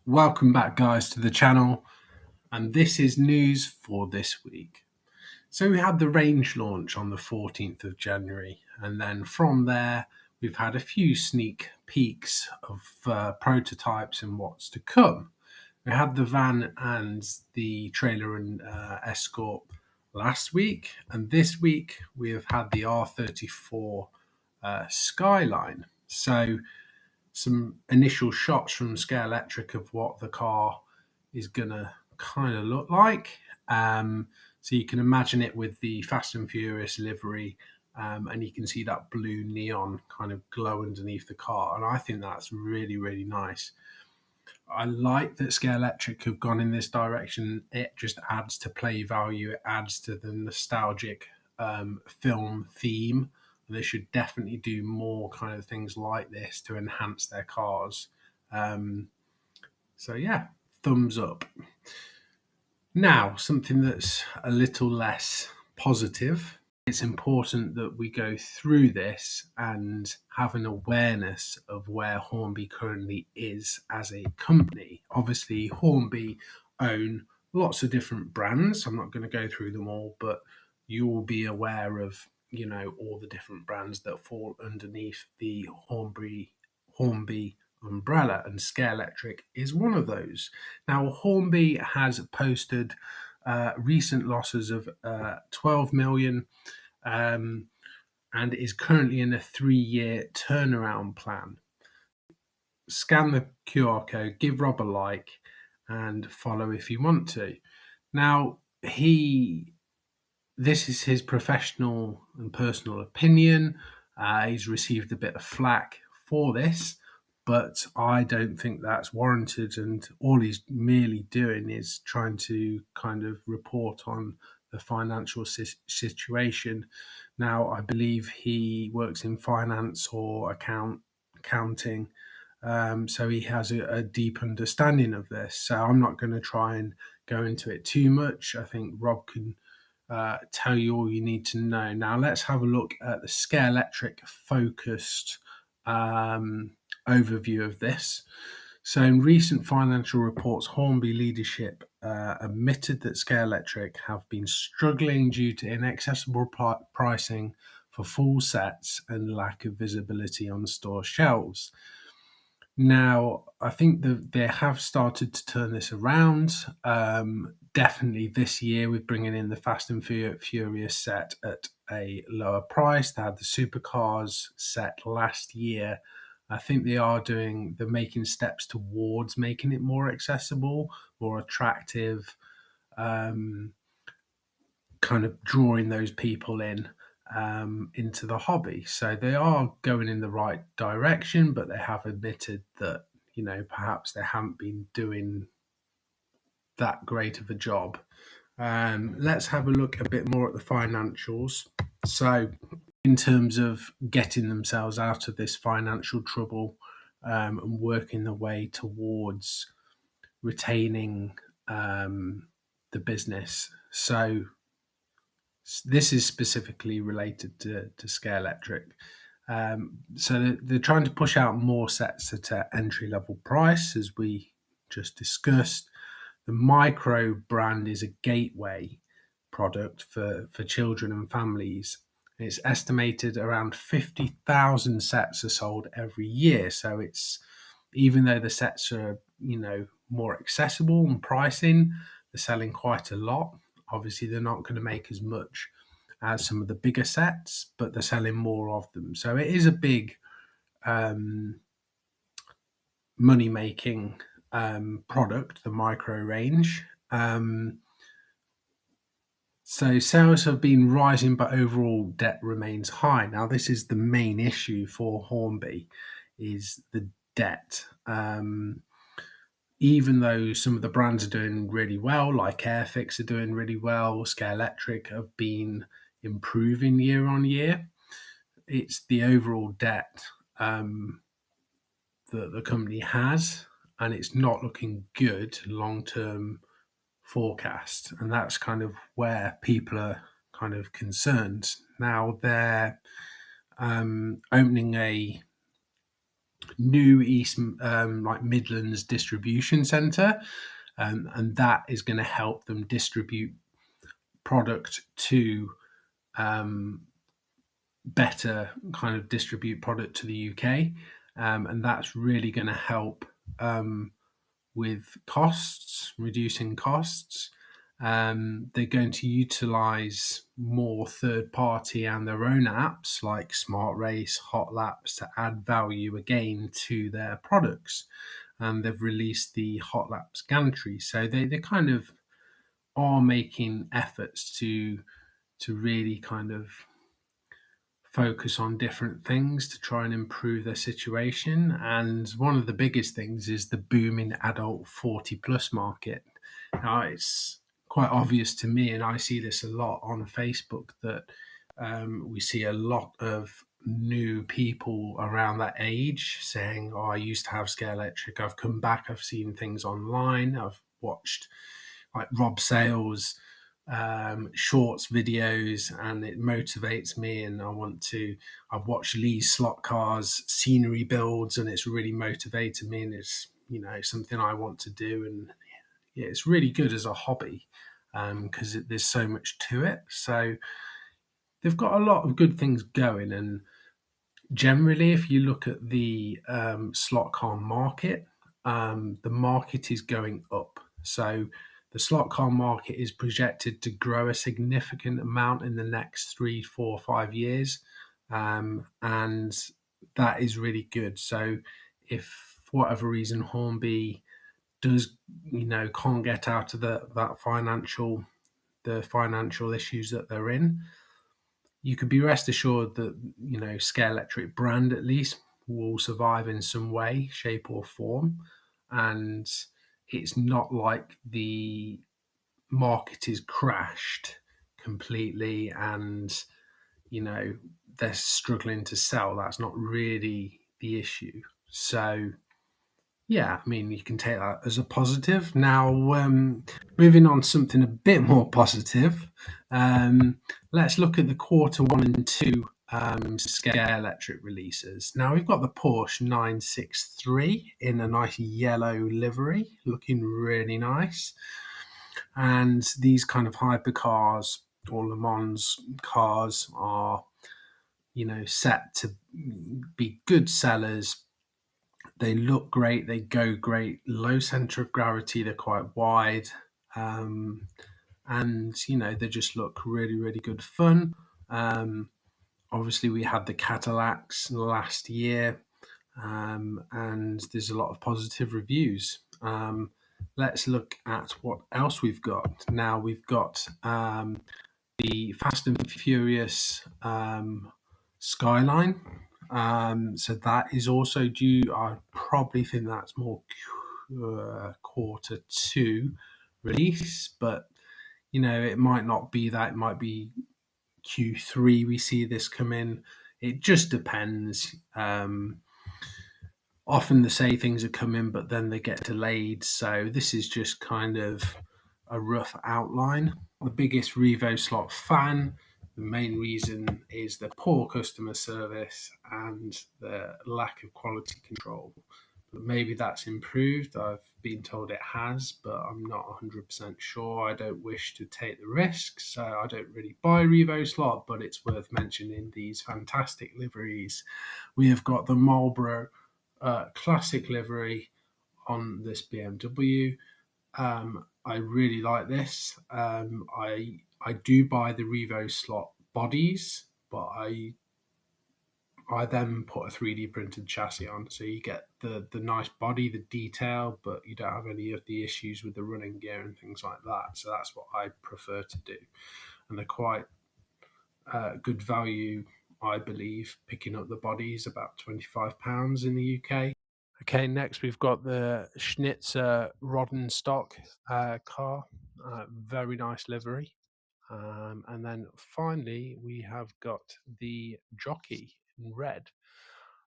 Welcome back, guys, to the channel, and this is news for this week. So we had the range launch on the 14th of January, and then from there we've had a few sneak peeks of prototypes and what's to come. We had the van and the trailer and Escort last week, and this week we have had the R34 Skyline. So some initial shots from Scalextric of what the car is going to kind of look like. So you can imagine it with the Fast and Furious livery, and you can see that blue neon kind of glow underneath the car. And I think that's really, really nice. I like that Scalextric have gone in this direction. It just adds to play value. It adds to the nostalgic film theme. They should definitely do more kind of things like this to enhance their cars. So yeah, thumbs up. Now, something that's a little less positive. It's important that we go through this and have an awareness of where Hornby currently is as a company. Obviously, Hornby own lots of different brands. I'm not going to go through them all, but you will be aware of, all the different brands that fall underneath the Hornby umbrella, and Scalextric is one of those. Now, Hornby has posted recent losses of 12 million and is currently in a 3-year turnaround plan. Scan the QR code, give Rob a like, and follow if you want to. Now, this is his professional and personal opinion. He's received a bit of flack for this, but I don't think that's warranted, and all he's merely doing is trying to kind of report on the financial situation. Now, I believe he works in finance or accounting, so he has a deep understanding of this. So I'm not going to try and go into it too much. I think Rob can tell you all you need to know. Now, let's have a look at the Scalextric focused overview of this. So, in recent financial reports, Hornby leadership admitted that Scalextric have been struggling due to inaccessible pricing for full sets and lack of visibility on store shelves. Now, I think that they have started to turn this around. Definitely this year with bringing in the Fast and Furious set at a lower price. They had the supercars set last year. I think they're making steps towards making it more accessible, more attractive, kind of drawing those people in into the hobby. So they are going in the right direction, but they have admitted that, perhaps they haven't been doing that great of a job. Let's have a look a bit more at the financials. So, in terms of getting themselves out of this financial trouble and working their way towards retaining the business. So, this is specifically related to Scalextric. So they're trying to push out more sets at an entry-level price, as we just discussed. The micro brand is a gateway product for children and families. It's estimated around 50,000 sets are sold every year. So it's, even though the sets are, more accessible and pricing, they're selling quite a lot. Obviously, they're not going to make as much as some of the bigger sets, but they're selling more of them. So it is a big money-making product, the micro range. So sales have been rising, but overall debt remains high. Now, this is the main issue for Hornby, is the debt. Even though some of the brands are doing really well, like Airfix are doing really well, Scalextric have been improving year on year, it's the overall debt that the company has, and it's not looking good long-term forecast, and that's kind of where people are kind of concerned. Now they're opening a new East like Midlands distribution centre, and that is going to help them distribute product to better kind of distribute product to the UK, and that's really going to help with costs, reducing costs. They're going to utilize more third party and their own apps like Smart Race, Hot Laps to add value again to their products. And they've released the Hot Laps gantry. So they kind of are making efforts to really kind of focus on different things to try and improve their situation. And one of the biggest things is the booming adult 40 plus market. Now, it's quite obvious to me, and I see this a lot on Facebook, that we see a lot of new people around that age saying, "Oh, I used to have Scalextric. I've come back. I've seen things online. I've watched like Rob Sales shorts videos, and it motivates me, and I've watched Lee's slot cars scenery builds, and it's really motivated me, and it's something I want to do. And yeah, it's really good as a hobby because there's so much to it. So they've got a lot of good things going, and generally, if you look at the slot car market, the market is going up. So the slot car market is projected to grow a significant amount in the next 3, 4, 5 years, and that is really good. So if for whatever reason Hornby does, can't get out of the financial issues that they're in, you could be rest assured that Scalextric brand at least will survive in some way, shape, or form, and it's not like the market is crashed completely and they're struggling to sell. That's not really the issue. So yeah, I mean, you can take that as a positive. Now, moving on to something a bit more positive, let's look at the quarter 1 and 2 Scalextric releases. Now, we've got the Porsche 963 in a nice yellow livery, looking really nice. And these kind of hypercars or Le Mans cars are, set to be good sellers. They look great, they go great, low center of gravity, they're quite wide, and they just look really, really good fun. Obviously, we had the Cadillacs last year, and there's a lot of positive reviews. Let's look at what else we've got. Now we've got the Fast and Furious Skyline. So that is also due. I probably think that's more quarter 2 release, but it might not be that. It might be Q3 we see this come in. It just depends. Often they say things are coming, but then they get delayed. So this is just kind of a rough outline. The biggest RevoSlot fan. The main reason is the poor customer service and the lack of quality control. But maybe that's improved. I've been told it has, but I'm not 100% sure. I don't wish to take the risk, so I don't really buy RevoSlot, but it's worth mentioning these fantastic liveries. We have got the Marlboro classic livery on this BMW. I really like this. I do buy the RevoSlot bodies, but I then put a 3D printed chassis on, so you get the nice body, the detail, but you don't have any of the issues with the running gear and things like that. So that's what I prefer to do, and they're quite good value, I believe. Picking up the bodies about £25 in the UK. Okay, next we've got the Schnitzer Rod and Stock car, very nice livery. And then finally, we have got the Jockey in red.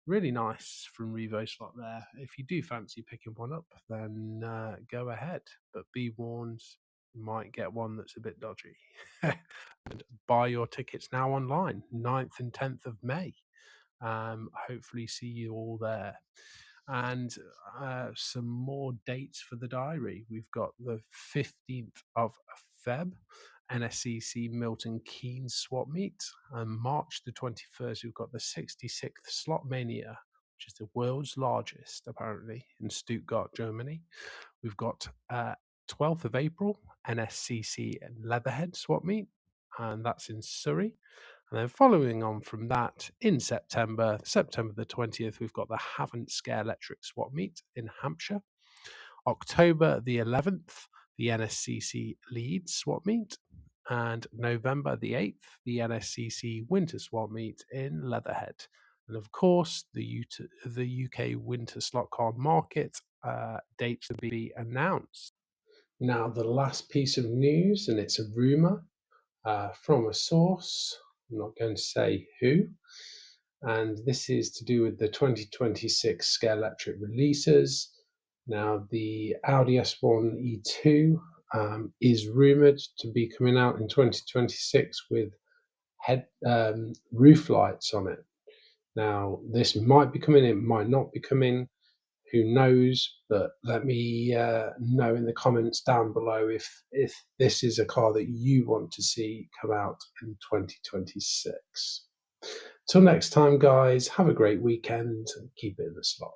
Really nice from RevoSlot there. If you do fancy picking one up, then go ahead. But be warned, you might get one that's a bit dodgy. And buy your tickets now online, 9th and 10th of May. Hopefully see you all there. And some more dates for the diary. We've got the 15th of Feb, NSCC Milton Keynes swap meet. And March the 21st, we've got the 66th Slot Mania, which is the world's largest, apparently, in Stuttgart, Germany. We've got 12th of April, NSCC Leatherhead swap meet, and that's in Surrey. And then following on from that, in September the 20th, we've got the Havant Scalextric swap meet in Hampshire. October the 11th, the NSCC Leeds swap meet. And November the 8th, the NSCC Winter swap meet in Leatherhead. And of course, the UK Winter Slot Car Market dates to be announced. Now, the last piece of news, and it's a rumour from a source. I'm not going to say who. And this is to do with the 2026 Scalextric releases. Now, the Audi S1 E2 is rumoured to be coming out in 2026 with roof lights on it. Now, this might be coming, it might not be coming. Who knows? But let me know in the comments down below if this is a car that you want to see come out in 2026. Till next time, guys, have a great weekend and keep it in the slot.